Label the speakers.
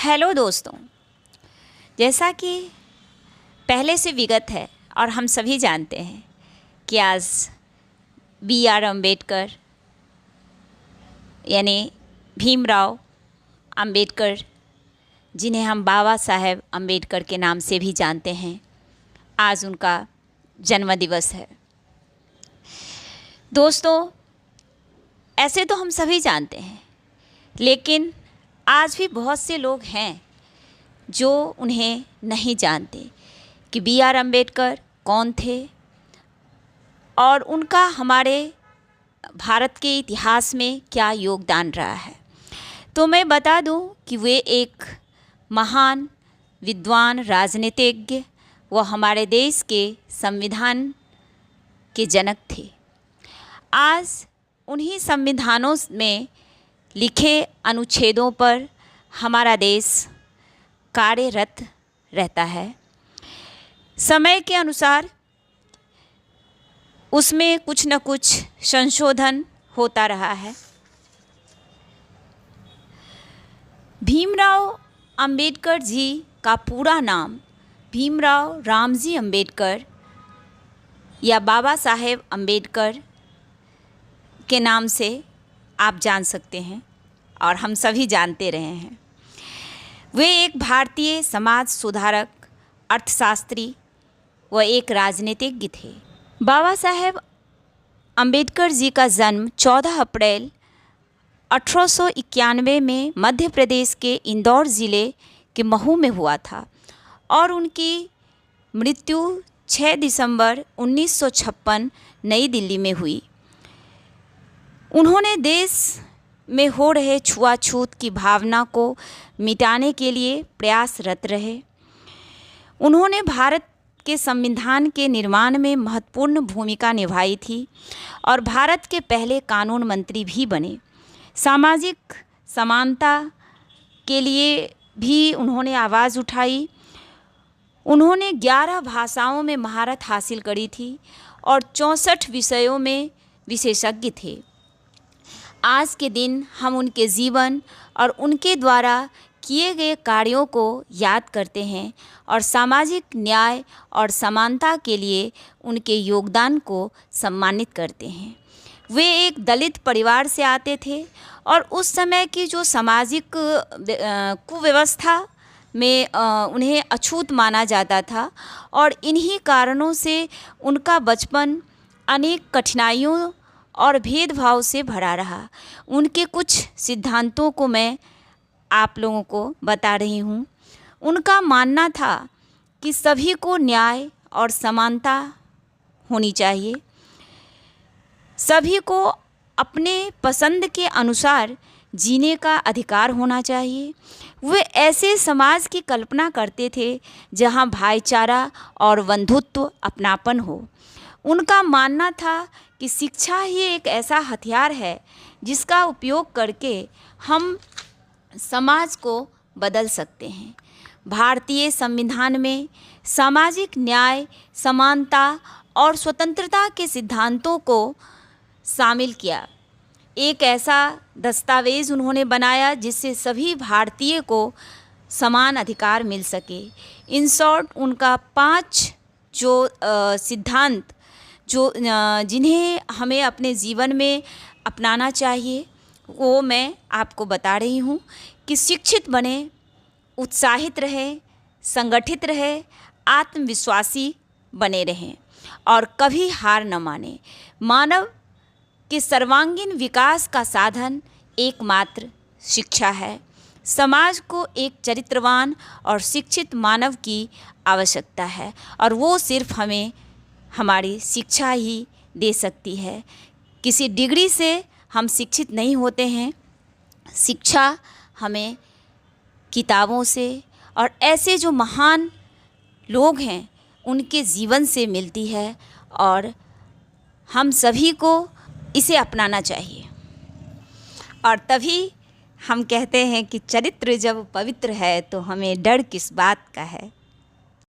Speaker 1: Hello दोस्तों, जैसा कि पहले से विगत है और हम सभी जानते हैं कि आज B.R. अम्बेडकर यानी भीमराव अम्बेडकर, जिन्हें हम बाबा साहेब अम्बेडकर के नाम से भी जानते हैं, आज उनका जन्मदिवस है। दोस्तों, ऐसे तो हम सभी जानते हैं, लेकिन आज भी बहुत से लोग हैं जो उन्हें नहीं जानते कि B.R. अम्बेडकर कौन थे और उनका हमारे भारत के इतिहास में क्या योगदान रहा है। तो मैं बता दूं कि वे एक महान विद्वान, राजनीतिज्ञ व हमारे देश के संविधान के जनक थे। आज उन्हीं संविधानों में लिखे अनुच्छेदों पर हमारा देश कार्यरत रहता है। समय के अनुसार उसमें कुछ न कुछ संशोधन होता रहा है। भीमराव अम्बेडकर जी का पूरा नाम भीमराव रामजी अम्बेडकर या बाबा साहेब अम्बेडकर के नाम से आप जान सकते हैं और हम सभी जानते रहे हैं। वे एक भारतीय समाज सुधारक, अर्थशास्त्री व एक राजनीतिज्ञ थे। बाबा साहेब अम्बेडकर जी का जन्म 14 अप्रैल 1891 में मध्य प्रदेश के इंदौर ज़िले के महू में हुआ था और उनकी मृत्यु 6 दिसंबर 1956 नई दिल्ली में हुई। उन्होंने देश में हो रहे छुआछूत की भावना को मिटाने के लिए प्रयासरत रहे। उन्होंने भारत के संविधान के निर्माण में महत्वपूर्ण भूमिका निभाई थी और भारत के पहले कानून मंत्री भी बने। सामाजिक समानता के लिए भी उन्होंने आवाज़ उठाई। उन्होंने 11 भाषाओं में महारत हासिल करी थी और 64 विषयों में विशेषज्ञ थे। आज के दिन हम उनके जीवन और उनके द्वारा किए गए कार्यों को याद करते हैं और सामाजिक न्याय और समानता के लिए उनके योगदान को सम्मानित करते हैं। वे एक दलित परिवार से आते थे और उस समय की जो सामाजिक कुव्यवस्था में उन्हें अछूत माना जाता था और इन्हीं कारणों से उनका बचपन अनेक कठिनाइयों और भेदभाव से भरा रहा। उनके कुछ सिद्धांतों को मैं आप लोगों को बता रही हूँ। उनका मानना था कि सभी को न्याय और समानता होनी चाहिए, सभी को अपने पसंद के अनुसार जीने का अधिकार होना चाहिए। वे ऐसे समाज की कल्पना करते थे जहाँ भाईचारा और बंधुत्व, अपनापन हो। उनका मानना था कि शिक्षा ही एक ऐसा हथियार है जिसका उपयोग करके हम समाज को बदल सकते हैं। भारतीय संविधान में सामाजिक न्याय, समानता और स्वतंत्रता के सिद्धांतों को शामिल किया। एक ऐसा दस्तावेज़ उन्होंने बनाया जिससे सभी भारतीय को समान अधिकार मिल सके। इन शॉर्ट, उनका 5 जो सिद्धांत जिन्हें हमें अपने जीवन में अपनाना चाहिए, वो मैं आपको बता रही हूँ कि शिक्षित बने, उत्साहित रहे, संगठित रहे, आत्मविश्वासी बने रहें और कभी हार न माने। मानव के सर्वांगीण विकास का साधन एकमात्र शिक्षा है। समाज को एक चरित्रवान और शिक्षित मानव की आवश्यकता है और वो सिर्फ हमें हमारी शिक्षा ही दे सकती है। किसी डिग्री से हम शिक्षित नहीं होते हैं। शिक्षा हमें किताबों से और ऐसे जो महान लोग हैं उनके जीवन से मिलती है और हम सभी को इसे अपनाना चाहिए। और तभी हम कहते हैं कि चरित्र जब पवित्र है तो हमें डर किस बात का है।